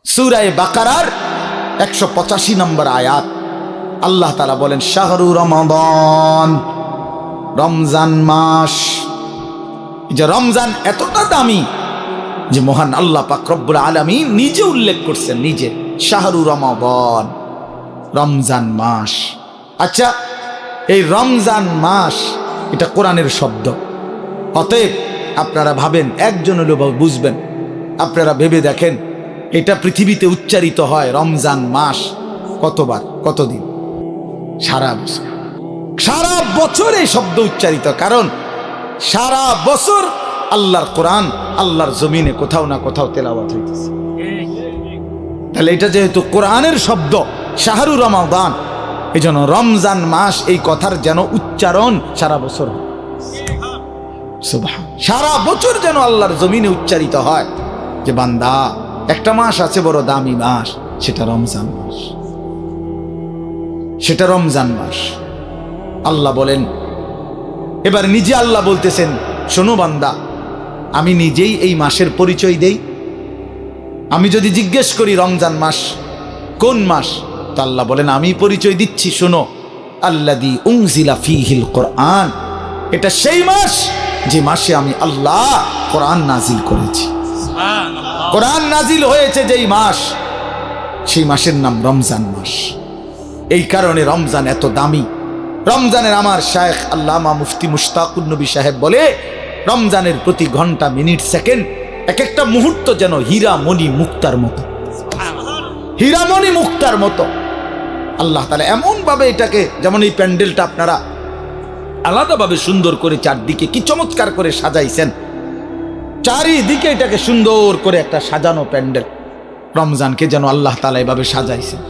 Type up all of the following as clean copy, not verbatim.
সূরা বাকারার 185 নম্বর আয়াত আল্লাহ তাআলা বলেন শাহরু রমাদান, রমজান মাস। এই যে রমজান এতটা দামি যে মহান আল্লাহ পাক রব্বুল আলামিন নিজে উল্লেখ করছেন, নিজে শাহরু রমাদান, রমজান মাস। আচ্ছা, এই রমজান মাস এটা কোরআনের শব্দ। অতএব আপনারা ভাবেন, একজন হলেও বুঝবেন, আপনারা ভেবে দেখেন এটা পৃথিবীতে উচ্চারিত হয় রমজান মাস কতবার, কতদিন? সারা বছর। সারা বছর এই শব্দ উচ্চারিত, কারণ সারা বছর আল্লাহর কোরআন আল্লাহর জমিনে কোথাও না কোথাও তেলাওয়াত হইতেছে। তাহলে এটা যেহেতু কোরআনের শব্দ শাহরু রমাদান, এই জন্য রমজান মাস এই কথার যেন উচ্চারণ সারা বছর হয়। সুবহান, সারা বছর যেন আল্লাহর জমিনে উচ্চারিত হয় যে বান্দা, একটা মাস আছে বড় দামি মাস, সেটা রমজান মাস, সেটা রমজান মাস। আল্লাহ বলেন, এবার নিজে আল্লাহ বলতেছেন, শোনো বান্দা, আমি নিজেই এই মাসের পরিচয় দেই। আমি যদি জিজ্ঞেস করি রমজান মাস কোন মাস, তো আল্লাহ বলেন আমি পরিচয় দিচ্ছি, শোনো, আল্লাযী উনজিলা ফীহিল কোরআন, এটা সেই মাস যে মাসে আমি আল্লাহ কোরআন নাজিল করেছি। কোরআন নাজিল হয়েছে যেই মাস, সেই মাসের নাম রমজান মাস। এই কারণে রমজান এত দামি। রমজানের আমার শায়েখ আল্লামা মুফতি মুশতাকুন নবী সাহেব বলে, রমজানের প্রতি ঘন্টা, মিনিট, সেকেন্ড, এক একটা মুহূর্ত যেন হীরামণি মুক্তার মতো, হীরামণি মুক্তার মতো। আল্লাহ তাআলা এমন ভাবে এটাকে, যেমন এই প্যান্ডেলটা আপনারা আলাদাভাবে সুন্দর করে চারদিকে কি চমৎকার করে সাজাইছেন, চারিদিকে এটাকে সুন্দর করে একটা সাজানো প্যান্ডেল। রমজানকে যেন আল্লাহ তাআলা এভাবে সাজাইছেন,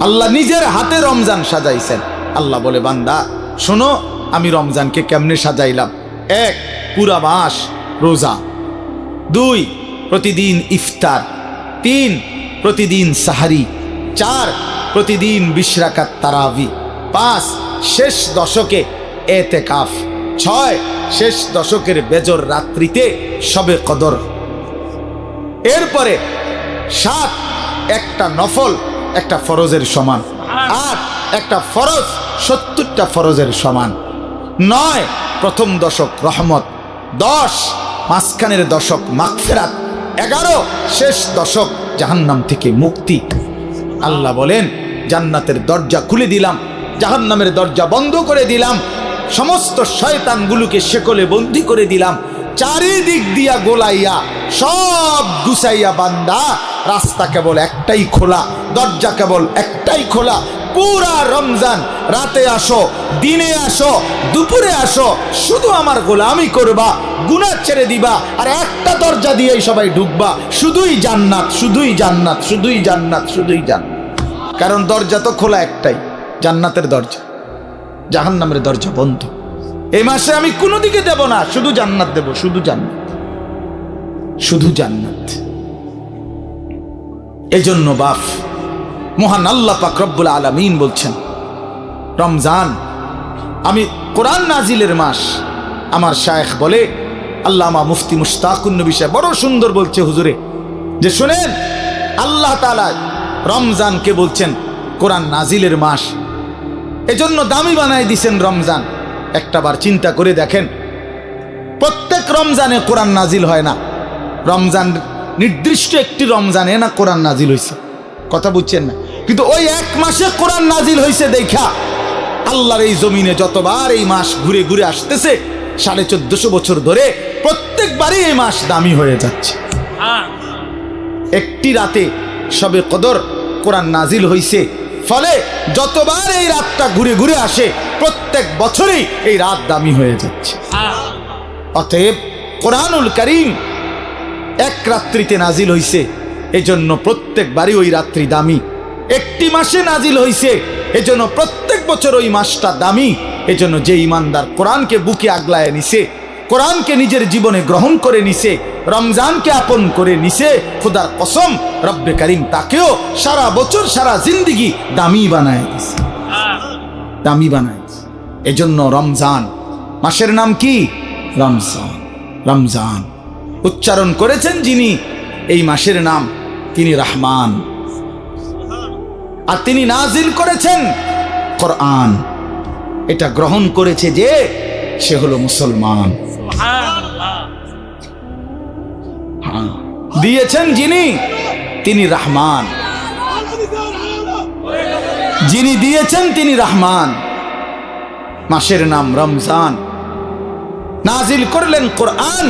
আল্লাহ নিজের হাতে রমজান সাজাইছেন। আল্লাহ বলে, বান্দা শোনো, আমি রমজানকে কেমনে সাজাইলাম। 1, পুরা মাস রোজা। 2, প্রতিদিন ইফতার। 3, প্রতিদিন সাহারি। 4, প্রতিদিন 20 রাকাত তারাবি। 5, শেষ দশকে এতেকাফ। 6, শেষ দশকের বেজর রাত্রিতে শবে কদর। এরপরে 7, একটা নফল একটা ফরজের সমান। 8, একটা ফরজ 70টা ফরজের সমান। 9, প্রথম দশক রহমত। 10, মাঝখানের দশক মাগফিরাত। 11, শেষ দশক জাহান্নাম থেকে মুক্তি। আল্লাহ বলেন, জান্নাতের দরজা খুলে দিলাম, জাহান্নামের দরজা বন্ধ করে দিলাম, সমস্ত শয়তানগুলোকে শেকলে বন্দী করে দিলাম, চারিদিক দিয়া গোলাইয়া সব গুছাইয়া বান্দা, রাস্তা কেবল একটাই খোলা, দরজা কেবল একটাই খোলা। পুরা রমজান রাতে আসো, দিনে আসো, দুপুরে আসো, শুধু আমার গোলামি করবা, গুনাহ ছেড়ে দিবা, আর একটা দরজা দিয়েই সবাই ঢুকবা, শুধুই জান্নাত, শুধুই জান্নাত, শুধুই জান্নাত, শুধুই জান্নাত। কারণ দরজা তো খোলা একটাই, জান্নাতের দরজা, জাহান্নামের দরজা বন্ধ। এই মাসে আমি কোনো দিকে দেব না, শুধু জান্নাত দেব, শুধু জান্নাত, শুধু জান্নাত। এজন্য বাপ, মহান আল্লাহ পাক রব্বুল আলামিন বলছেন, রমজান আমি কোরআন নাজিলের মাস। আমার শায়েখ বলে, আল্লামা মুফতি মুশতাকুন নবী সাহেব বড় সুন্দর বলছে হুজুরে, যে শুনেন, আল্লাহ তাআলা রমজানকে বলছেন কোরআন নাজিলের মাস, এজন্য দামি বানায় দিছেন রমজান। একটাবার চিন্তা করে দেখেন, প্রত্যেক রমজানে কোরআন নাজিল হয় না, রমজান নির্দিষ্ট একটি রমজানে না কোরআন নাজিল হয়েছে, কথা বুঝছেন না? কিন্তু ওই এক মাসে কোরআন নাজিল হয়েছে দেখা আল্লাহর এই জমিনে যতবার এই মাস ঘুরে ঘুরে আসতেছে 1450 বছর ধরে, প্রত্যেকবারই এই মাস দামি হয়ে যাচ্ছে। একটি রাতে শবে কদর কোরআন নাজিল হয়েছে, ফলে যতবার এই রাতটা ঘুরে ঘুরে আসে, প্রত্যেক বছরই এই রাত দামি হয়ে যাচ্ছে। অতএব কোরআনুল কারীম এক রাত্রিতে নাজিল হইছে, এজন্য প্রত্যেকবারই ওই রাত্রি দামি। একটি মাসে নাজিল হইছে, এজন্য প্রত্যেক বছর ওই মাসটা দামি। এজন্য যে ইমানদার কোরআনকে বুকে আগলায় নিছে, কোরআনকে নিজের জীবনে গ্রহণ করে নিছে, রমজানকে আপন করে নিছে, খোদার কসম রব্বে কারীম তাকেও সারা বছর সারা জিন্দেগি দামি বানায় দিছে, দামি বানায় দিছে। এজন্য রমজান মাসের নাম কি? রমজান। রমজান উচ্চারণ করেছেন যিনি এই মাসের নাম, তিনি রহমান, আর তিনি নাজিল করেছেন কোরআন। এটা গ্রহণ করেছে যে সে হলো মুসলমান। দিয়েছেন যিনি তিনি রহমান, যিনি দিয়েছেন তিনি রহমান। মাসের নাম রমজান, নাজিল করলেন কোরআন,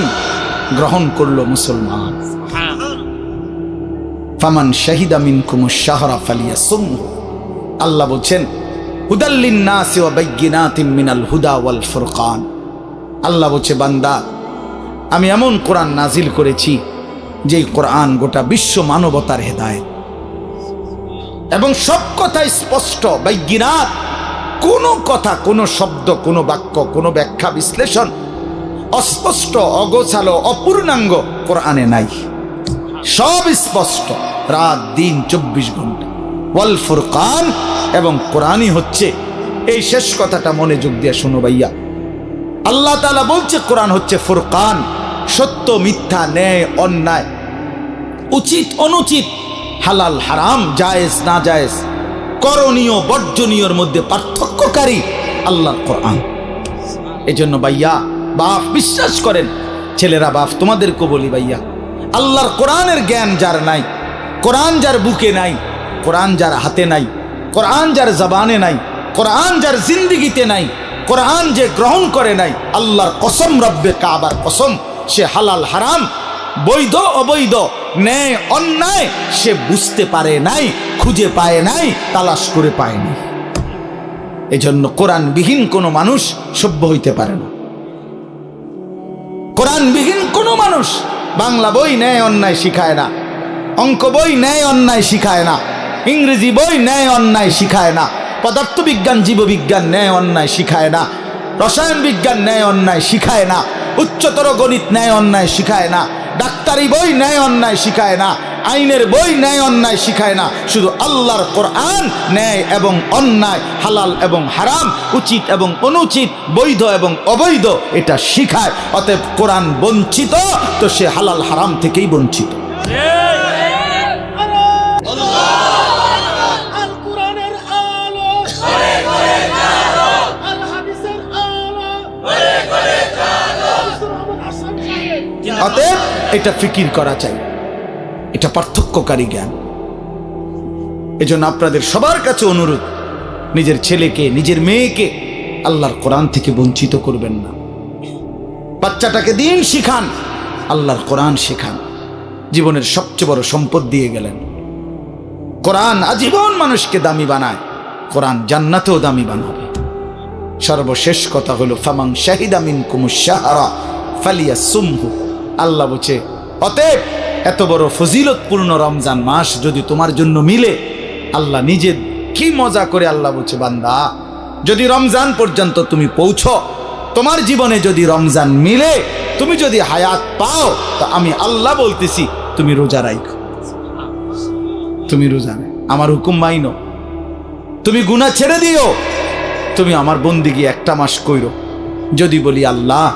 গ্রহণ করলো মুসলমান। ফামান শাহিদা মিনকুমুশ শাহরা ফালিয়াসুমহু, আল্লাহ বলছেন হুদাল লিন্নাসি ওয়া বাইয়িনাতিম মিনাল হুদা ওয়াল ফুরকান। আল্লাহ বলছে বান্দা আমি এমন কোরআন নাজিল করেছি যেই কোরআন গোটা বিশ্ব মানবতার হেদায়েত, এবং সব কথা স্পষ্ট। বাইয়িনাত, কোনো কথা, কোনো শব্দ, কোনো বাক্য, কোনো ব্যাখ্যা বিশ্লেষণ অস্পষ্ট, অগোছালো, অপূর্ণাঙ্গ কোরআনে নাই। সব স্পষ্ট, রাত দিন 24 ঘন্টা। ওয়াল ফুরকান, এবং কোরআনই হচ্ছে, এই শেষ কথাটা মনোযোগ দিয়ে শোনো ভাইয়া, আল্লাহ তাআলা বলছে কোরআন হচ্ছে ফুরকান, সত্য মিথ্যা, ন্যায় অন্যায়, উচিত অনুচিত, হালাল হারাম, জায়েজ না জায়েজ, করণীয় বর্জনীয়র মধ্যে পার্থক্যকারী আল্লাহর কোরআন। এজন্য ভাইয়া বাপ বিশ্বাস করেন, ছেলেরা বাপ তোমাদেরকে বলি ভাইয়া, আল্লাহর কোরআনের জ্ঞান যার নাই, কোরআন যার বুকে নাই, কোরআন যার হাতে নাই, কোরআন যার জবানে নাই, কোরআন যার জিন্দিগিতে নাই, কোরআন যে গ্রহণ করে নাই, আল্লাহর কসম, রব্বে কাবার কসম, সে হালাল হারাম, বৈধ অবৈধ, ন্যায় অন্যায় সে বুঝতে পারে নাই, খুঁজে পায় নাই, তালাশ করে পায়নি। এজন্য কোরআনবিহীন কোনো মানুষ সভ্য হইতে পারে না। কোরআনবিহীন কোনো মানুষ বাংলা বই ন্যায় অন্যায় শিখায় না, অঙ্ক বই ন্যায় অন্যায় শিখায় না, ইংরেজি বই ন্যায় অন্যায় শিখায় না, পদার্থবিজ্ঞান জীববিজ্ঞান ন্যায় অন্যায় শিখায় না, রসায়ন বিজ্ঞান ন্যায় অন্যায় শিখায় না, উচ্চতর গণিত ন্যায় অন্যায় শিখায় না, ডাক্তারি বই ন্যায় অন্যায় শিখায় না, আইনের বই ন্যায় অন্যায় শিখায় না। শুধু আল্লাহর কোরআন ন্যায় এবং অন্যায়, হালাল এবং হারাম, উচিত এবং অনুচিত, বৈধ এবং অবৈধ এটা শিখায়। অতএব কোরআন বঞ্চিত তো সে হালাল হারাম থেকেই বঞ্চিত। অতএব এটা ফিকির করা চাই, এটা পার্থক্যকারী জ্ঞান। এজন্য আপনাদের সবার কাছে অনুরোধ, নিজের ছেলেকে, নিজের মেয়েকে আল্লাহর কোরআন থেকে বঞ্চিত করবেন না। বাচ্চাটাকে দিন শিখান, আল্লাহর কোরআন শেখান। জীবনের সবচেয়ে বড় সম্পদ দিয়ে গেলেন। কোরআন আজীবন মানুষকে দামি বানায়, কোরআন জান্নাতেও দামি বানাবে। সর্বশেষ কথা হলো ফামান শাহিদা মিনকুমুশ শাহরা ফালিয়াসুমহু। আল্লাহ বলছে অতএব এত বড় ফজিলতপূর্ণ রমজান মাস যদি তোমার জন্য মিলে, আল্লাহ নিজে কি মজা করে আল্লাহ বলছে বান্দা যদি রমজান পর্যন্ত তুমি পৌঁছো, তোমার জীবনে যদি রমজান মিলে, তুমি যদি হায়াত পাও, তো আমি আল্লাহ বলতেছি তুমি রোজা রাখো, তুমি রোজা নে, আমার হুকুম মাইনো, তুমি গুনাহ ছেড়ে দিও, তুমি আমার বন্দিগি একটা মাস কইরো। যদি বলি আল্লাহ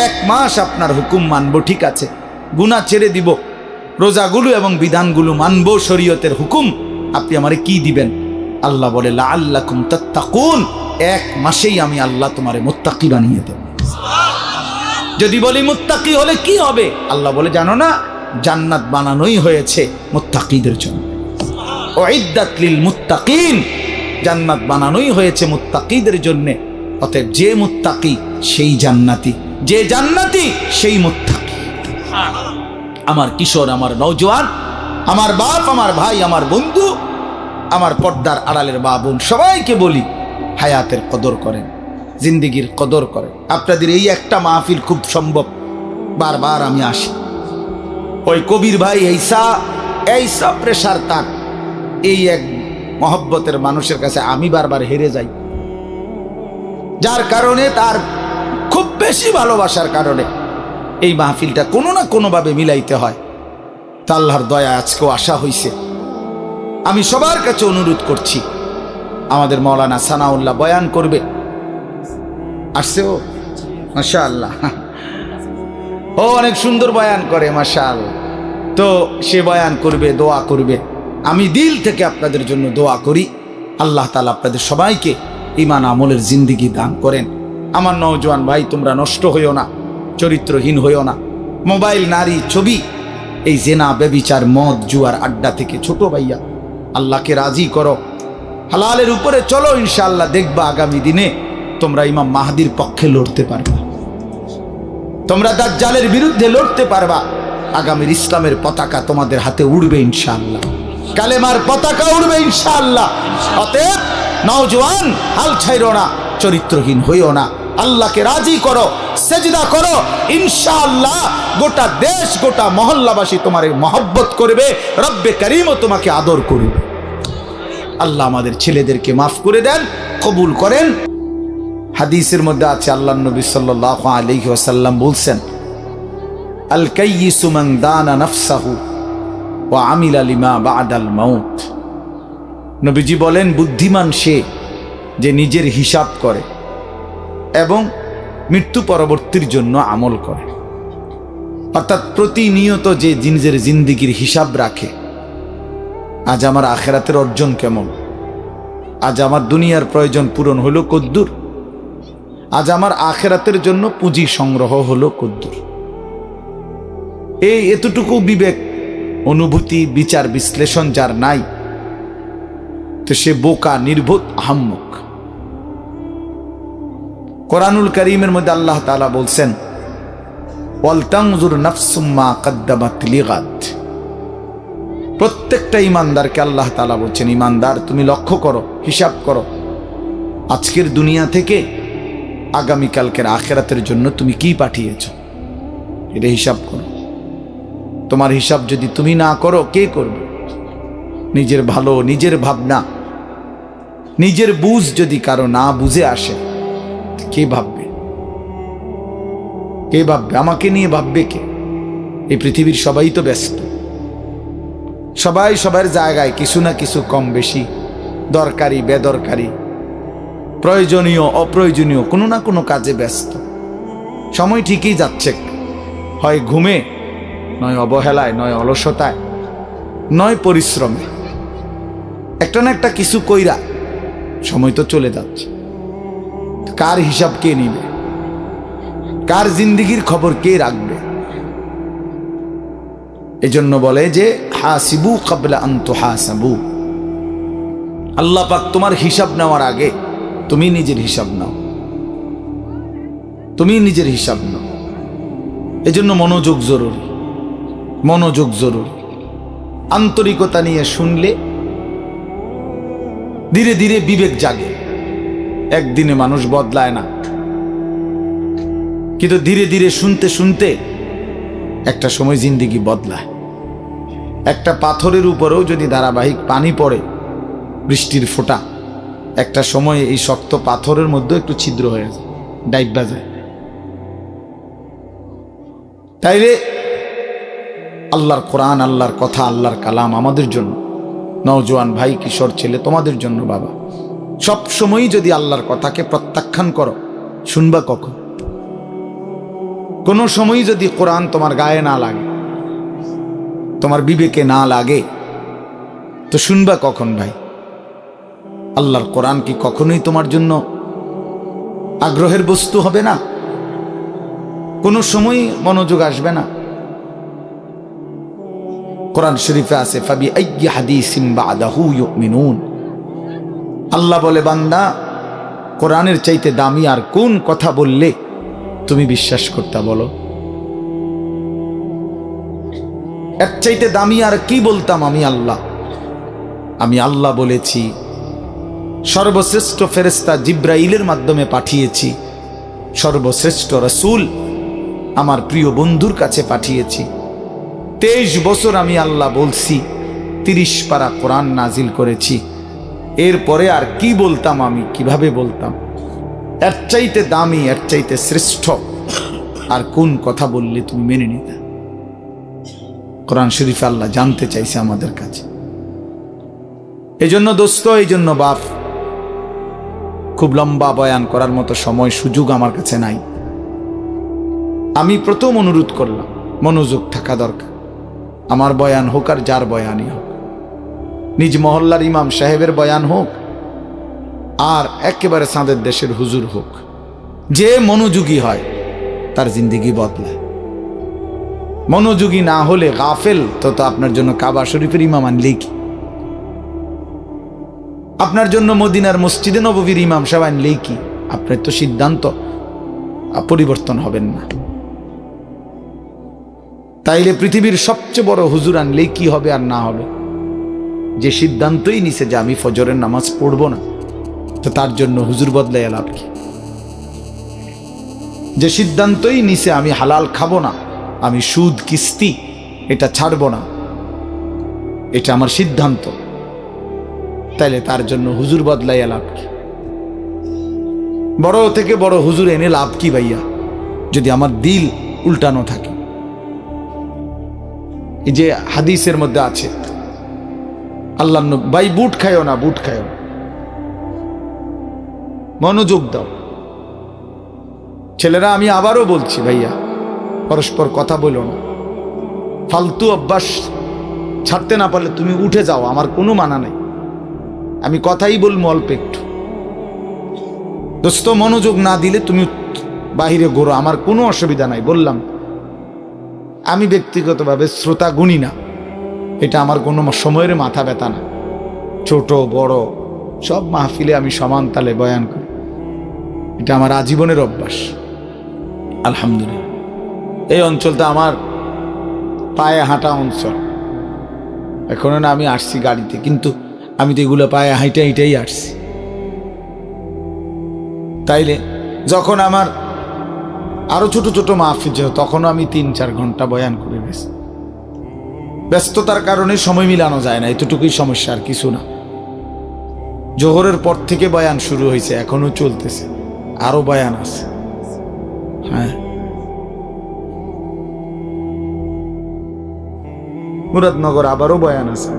1 মাস আপনার হুকুম মানবো, ঠিক আছে, গুনাহ ছেড়ে দিব, রোজাগুলো এবং বিধানগুলো মানবো, শরীয়তের হুকুম, আপনি আমারে কি দিবেন? আল্লাহ বলে লাআল্লাকুম তাত্তাকুন, 1 মাসেই আমি আল্লাহ তোমারে মুত্তাকি বানিয়ে দেব। যদি বলি মুত্তাকি হলে কি হবে? আল্লাহ বলে জানো না, জান্নাত বানানোই হয়েছে মুত্তাকিদের জন্য। উইদ্দাত লিল মুত্তাকিন, জান্নাত বানানোই হয়েছে মুত্তাকিদের জন্য। অতএব যে মুত্তাকি সেই জান্নাতি, যে জান্নাতি সেই মুত্তাকি। আমার কিশোর, আমার নওজোয়ান, আমার বাপ, আমার ভাই, আমার বন্ধু, আমার পর্দার আড়ালের মা বোন, সবাইকে বলি হায়াতের কদর করেন, জিন্দেগির কদর করেন। আপনাদের এই একটা মাহফিল খুব সম্ভব, বারবার আমি আসি, ওই কবির ভাই এইসা প্রেশার তার, এই এক মহব্বতের মানুষের কাছে আমি বারবার হেরে যাই, যার কারণে, তার খুব বেশি ভালোবাসার কারণে এই মাহফিলটা কোনো না কোনোভাবে মিলাইতে হয়। তা আল্লাহর দয়া আজকেও আসা হইছে। আমি সবার কাছে অনুরোধ করছি, আমাদের মাওলানা সানাউল্লাহ বয়ান করবে, আসছে ও, মাশাআল্লাহ, ও অনেক সুন্দর বয়ান করে, মাশাআল্লাহ। তো সে বয়ান করবে, দোয়া করবে। আমি দিল থেকে আপনাদের জন্য দোয়া করি, আল্লাহ তাআলা আপনাদের সবাইকে ঈমান আমলের জিন্দেগি দান করেন। আমার নওজোয়ান ভাই, তোমরা নষ্ট হইও না, চরিত্রহীন হইও না। মোবাইল, নারী, ছবি, এই জেনা, ব্যভিচার, মদ, জুয়ার আড্ডা থেকে ছোট ভাইয়া আল্লাহকে রাজি করো, হালালের উপরে চলো। ইনশাআল্লাহ দেখবা আগামী দিনে তোমরা ইমাম মাহদির পক্ষে লড়তে পারবা, তোমরা দাজ্জালের বিরুদ্ধে লড়তে পারবা। আগামীর ইসলামের পতাকা তোমাদের হাতে উড়বে ইনশাআল্লাহ, কালেমার পতাকা উড়বে ইনশাআল্লাহ। অতএব নওজোয়ান, হাল ছাইরো না, চরিত্রহীন হইও না, আল্লাহকে রাজি করো, সেজদা করো। ইনশাআল্লাহ গোটা দেশ, গোটা মহল্লাবাসী তোমার মহব্বত করবে, রব্বে কারীমও তোমাকে আদর করবে। আল্লাহ আমাদের ছেলেদেরকে মাফ করে দেন, কবুল করেন। হাদিসের মধ্যে আছে, আল্লাহর নবী সাল্লাল্লাহু আলাইহি ওয়াসাল্লাম বলছেন, আল কাইয়িসু মান দানা নাফসাহু ওয়া আমিলা লিমা বা'দাল মাউত। নবীজি বলেন, বুদ্ধিমান সে যে নিজের হিসাব করে এবং মৃত্যু পরবর্তীর জন্য আমল করে। অর্থাৎ প্রতিনিয়ত যে নিজের জিন্দেগির হিসাব রাখে, আজ আমার আখিরাতের অর্জন কেমন, আজ আমার দুনিয়ার প্রয়োজন পূরণ হলো কদ্দুর, আজ আমার আখিরাতের জন্য পুঁজি সংগ্রহ হলো কদ্দুর। এতটুকু বিবেক, অনুভূতি, বিচার বিশ্লেষণ যার নাই, তো সে বোকা, নির্বোধ, আহাম্মক। কোরআনুল কারীমের মধ্যে আল্লাহ তাআলা বলছেন, ওয়াল তানজুর নাফসুম মা কদ্দামাত লিগাদ। প্রত্যেকটা ইমানদারকে আল্লাহ তাআলা বলছেন, ইমানদার তুমি লক্ষ্য করো, হিসাব করো, আজকের দুনিয়া থেকে আগামীকালকের আখিরাতের জন্য তুমি কি পাঠিয়েছ, এটা হিসাব করো। তোমার হিসাব যদি তুমি না করো, কে করবে? নিজের ভালো, নিজের ভাবনা, নিজের বুঝ যদি কারো না বুঝে আসে, কে ভাববে? কে ভাববে? আমাকে নিয়ে ভাববে কে? এই পৃথিবীর সবাই তো ব্যস্ত, সবাই সবার জায়গায় কিছু না কিছু কম বেশি, দরকারি বেদরকারি, প্রয়োজনীয় অপ্রয়োজনীয় কোনো না কোনো কাজে ব্যস্ত। সময় ঠিকই যাচ্ছে, হয় ঘুমে, নয় অবহেলায়, নয় অলসতায়, নয় পরিশ্রমে, একটা না একটা কিছু কইরা সময় তো চলে যাচ্ছে। কার হিসাব কে নিবে? কার জিন্দেগির খবর কে রাখবে? এজন্য বলে যে হাসিবু ক্বাবলা আন তুহাসাবু। আল্লাহ পাক তোমার হিসাব নেওয়ার আগে তুমি নিজের হিসাব নাও, তুমি নিজের হিসাব নাও। এজন্য মনোযোগ জরুরি, মনোযোগ জরুরি। আন্তরিকতা নিয়ে শুনলে ধীরে ধীরে বিবেক জাগে। একদিনে মানুষ বদলায় না, কিন্তু ধীরে ধীরে শুনতে শুনতে একটা সময় জিন্দেগি বদলায়। একটা পাথরের উপরেও যদি ধারাবাহিক পানি পড়ে, বৃষ্টির ফোঁটা, একটা সময় এই শক্ত পাথরের মধ্যে একটু ছিদ্র হয়ে যায়, ডাইবা যায়। তাইলে আল্লাহর কোরআন, আল্লাহর কথা, আল্লাহর কালাম আমাদের জন্য, নওজোয়ান ভাই, কিশোর ছেলে, তোমাদের জন্য বাবা, সব সময়ই যদি আল্লাহর কথাকে প্রত্যাখ্যান করো, শুনবা কখন? কোনো সময়ই যদি কোরআন তোমার গায়ে না লাগে, তোমার বিবেকে না লাগে, তো শুনবা কখন ভাই? আল্লাহর কোরআন কি কখনোই তোমার জন্য আগ্রহের বস্তু হবে না? কোনো সময় মনোযোগ আসবে না? কোরআন শরীফে আছে, ফাবি আইয়ি হাদিসিন বাদাহু ইউমিনুন। আল্লাহ বলে, বান্দা, কোরআনের চাইতে দামি আর কোন কথা বললে তুমি বিশ্বাস করতে? বলো, এর চাইতে দামি আর কি বলতাম আমি আল্লাহ? আমি আল্লাহ বলেছি, সর্বশ্রেষ্ঠ ফেরেশতা জিব্রাইলের মাধ্যমে পাঠিয়েছি, সর্বশ্রেষ্ঠ রাসূল আমার প্রিয় বন্ধুর কাছে পাঠিয়েছি। 23 বছর আমি আল্লাহ বলছি, 30 পারা কোরআন নাজিল করেছি। এরপরে আর কি বলতাম? আমি কিভাবে বলতাম? এর চাইতে দামি, এর চাইতে শ্রেষ্ঠ আর কোন কথা বললে তুমি মেনে নিতে? কোরআন শরীফে আল্লাহ জানতে চাইছে আমাদের কাছে। এই জন্য দোস্ত, এই জন্য বাপ, খুব লম্বা বয়ান করার মতো সময় সুযোগ আমার কাছে নাই। আমি প্রথম অনুরোধ করলাম, মনোযোগ থাকা দরকার। আমার বয়ান হোক আর যার বয়ানই হোক, নিজ মহল্লার ইমাম সাহেবের বয়ান হোক আর একেবারে চাঁদের দেশের হুজুর হোক, যে মনোযোগী হয় তার জিন্দেগি বদলায়। মনোযোগী না হলে গাফেল, তো আপনার জন্য কাবা শরীফের ইমাম আনলেই কি, আপনার জন্য মদিনার মসজিদে নববীর ইমাম সাহেব আনলেই কি, আপনার তো সিদ্ধান্ত পরিবর্তন হবেন না। তাইলে পৃথিবীর সবচেয়ে বড় হুজুর আনলেই কি হবে আর না হবে? যে সিদ্ধান্তই নিছে যে আমি ফজরের নামাজ পড়ব না, তো তার জন্য হুজুর বদলাই লাভ কি? যে সিদ্ধান্তই নিছে আমি হালাল খাবো না, আমি সুদ কিস্তি এটা ছাড়বো না, এটা আমার সিদ্ধান্ত, তাইলে তার জন্য হুজুর বদলাইয়া লাভ কি? বড় থেকে বড় হুজুর এনে লাভ কি ভাইয়া, যদি আমার দিল উল্টানো থাকে? এই যে হাদিসের মধ্যে আছে, আল্লাহ ভাই বুট খায়ও না, বুট খায়ও, মনোযোগ দাও। ছেলেরা আমি আবারও বলছি ভাইয়া, পরস্পর কথা বলো না, ফালতু অভ্যাস ছাড়তে না পারলে তুমি উঠে যাও, আমার কোনো মানা নাই, আমি কথাই বলবো অল্প একটু। দোস্ত মনোযোগ না দিলে তুমি বাহিরে ঘোরো, আমার কোনো অসুবিধা নাই। বললাম আমি ব্যক্তিগতভাবে শ্রোতা গুণী না, এটা আমার কোনো সময়ের মাথা ব্যথা না, ছোট বড় সব মাহফিলে আমি সমান তালে বয়ান করি, এটা আমার আজীবনের অভ্যাস। আলহামদুলিল্লাহ এই অঞ্চলটা আমার পায়ে হাঁটা অঞ্চল, এখনো না আমি আসছি গাড়িতে, কিন্তু আমি তো এগুলো পায়ে হাঁটা হেঁটেই আসছি। তাইলে যখন আমার আরো ছোট ছোট মাহফিল ছিল, তখনও আমি 3-4 ঘন্টা বয়ান করে গেছি। ব্যস্ততার কারণে সময় মিলানো যায় না, এতটুকুই সমস্যা, আর কিছু না। জোহরের পর থেকে বয়ান শুরু হয়েছে, এখনো চলতেছে, আরো বয়ান আছে। হ্যাঁ, মুরাদনগর আবারও বয়ান আছে।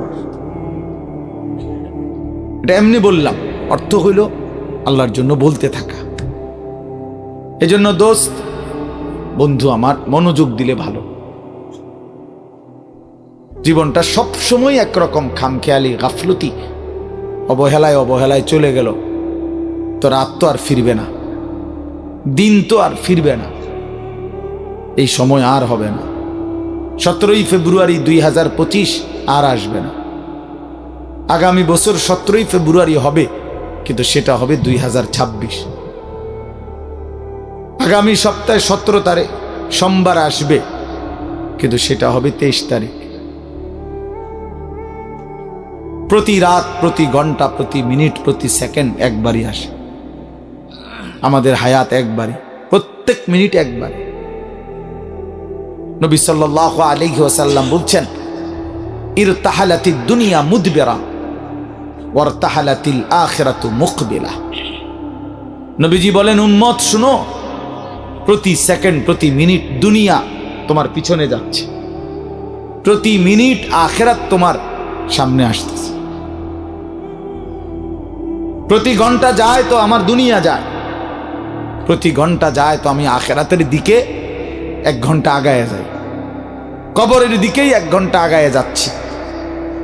এটা এমনি বললাম, অর্থ হইল আল্লাহর জন্য বলতে থাকা। এজন্য দোস্ত বন্ধু আমার, মনোযোগ দিলে ভালো। জীবনটা সবসময় একরকম খামখেয়ালি গাফলতি অবহেলায় অবহেলায় চলে গেল, তো রাত তো আর ফিরবে না, দিন তো আর ফিরবে না, এই সময় আর হবে না। 17ই ফেব্রুয়ারি 2025 আর আসবে না। আগামী বছর 17ই ফেব্রুয়ারি হবে, কিন্তু সেটা হবে 2026। আগামী সপ্তাহে 17 তারিখ সোমবার আসবে, কিন্তু সেটা হবে 23 তারিখ। প্রতি রাত, প্রতি ঘন্টা, প্রতি মিনিট, প্রতি সেকেন্ড একবারই আসে। আমাদের হায়াত একবারই, প্রত্যেক মিনিট একবারই। নবী সাল্লাল্লাহু আলাইহি ওয়াসাল্লাম বলছেন, ইরতাহালাতিদ দুনিয়া মুদবিরা ওয়ারতাহালাতিল আখিরাতু মুকবিলা। নবীজি বলেন, উম্মত শুনো, প্রতি সেকেন্ড, প্রতি মিনিট দুনিয়া তোমার পিছনে যাচ্ছে, প্রতি মিনিট আখিরাত তোমার সামনে আসতেছে। প্রতি ঘন্টা যায় তো আমার দুনিয়া যায়, প্রতি ঘন্টা যায় তো আমি আখিরাতের দিকে 1 ঘন্টা আগায় যাই, কবরের দিকেই 1 ঘন্টা আগায় যাচ্ছি,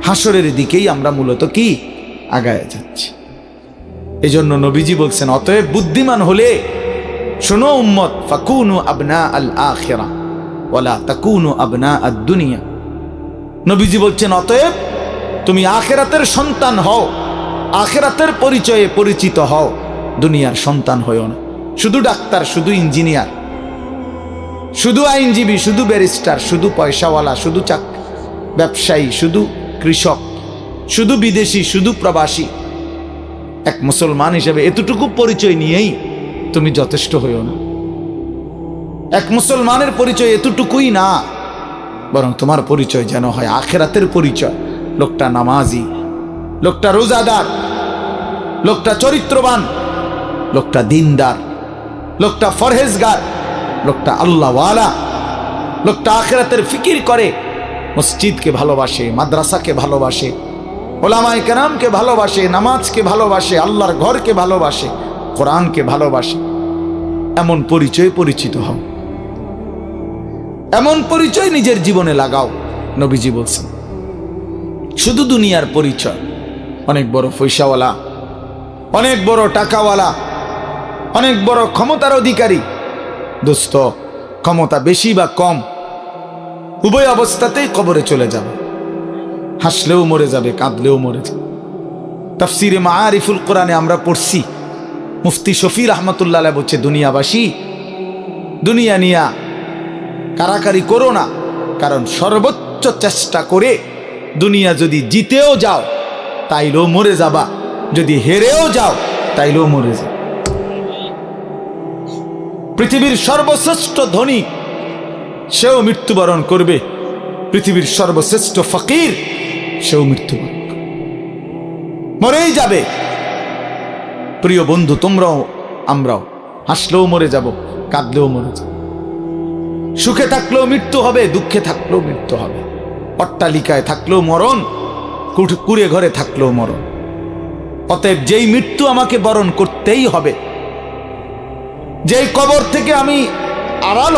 হাসরের দিকেই আমরা মূলত কি আগায় যাচ্ছি। এই জন্য নবীজি বলছেন, অতএব বুদ্ধিমান হলে শোনো উম্মত, ফাকুনু আবনা আল আখিরা ওয়ালা তাকুনু আবনা আদ দুনিয়া। নবীজি বলছেন, অতএব তুমি আখিরাতের সন্তান হও, আখিরাতের পরিচয়ে পরিচিত হও, দুনিয়ার সন্তান হও না। শুধু ডাক্তার, শুধু ইঞ্জিনিয়ার, শুধু আইনজীবী, শুধু ব্যারিস্টার, শুধু পয়সাওয়ালা, শুধু ব্যবসায়ী, শুধু কৃষক, শুধু বিদেশি, শুধু প্রবাসী, এক মুসলমান হিসেবে এতটুকু পরিচয় নিয়েই তুমি যথেষ্ট হইও না। এক মুসলমানের পরিচয় এতটুকুই না, বরং তোমার পরিচয় যেন হয় আখিরাতের পরিচয়। লোকটা নামাজি, লোকটা রোজাদার, লোকটা চরিত্রবান, লোকটা দিনদার, লোকটা ফরহেজগার, লোকটা আল্লাহওয়ালা, লোকটা আখিরাতের ফিকির করে, মসজিদকে ভালোবাসে, মাদ্রাসাকে ভালোবাসে, ওলামায়ে কেরামকে ভালোবাসে, নামাজকে ভালোবাসে, আল্লাহর ঘরকে ভালোবাসে, কোরআনকে ভালোবাসে। এমন পরিচয় পরিচিত হও, এমন পরিচয় নিজের জীবনে লাগাও নবীজি বলছেন। শুধু দুনিয়ার পরিচয়, অনেক বড় পয়সাওয়ালা, অনেক বড় টাকাওয়ালা, অনেক বড় ক্ষমতার অধিকারী। দোস্ত, ক্ষমতা বেশি বা কম, উভয় অবস্থাতেই কবরে চলে যাবে। হাসলেও মরে যাবে, কাঁদলেও মরে যাবে। তাফসিরে মাআরিফুল কোরআনে আমরা পড়ছি, মুফতি শফি রহমতুল্লাহ আলাইহি বলছে, দুনিয়াবাসী, দুনিয়া নিয়া কারাকারি করো না, কারণ সর্বোচ্চ চেষ্টা করে দুনিয়া যদি জিতেও যাও তাইলেও মরে যাবা, যদি হেরেও যাও তাইলেও মরে যাও। পৃথিবীর সর্বশ্রেষ্ঠ ধনী সেও মৃত্যুবরণ করবে, পৃথিবীর সর্বশ্রেষ্ঠ ফকির সেও মৃত্যুবরণ করবে, মরেই যাবে। প্রিয় বন্ধু, তোমরাও আমরাও হাসলেও মরে যাব, কাঁদলেও মরে যাব। সুখে থাকলেও মৃত্যু হবে, দুঃখে থাকলেও মৃত্যু হবে। অট্টালিকায় থাকলেও মরণ, কুড়ে ঘরে থাকলেও মরণ। অতএব যেই মৃত্যু আমাকে বরণ করতেই হবে, যেই কবর থেকে আমি আড়াল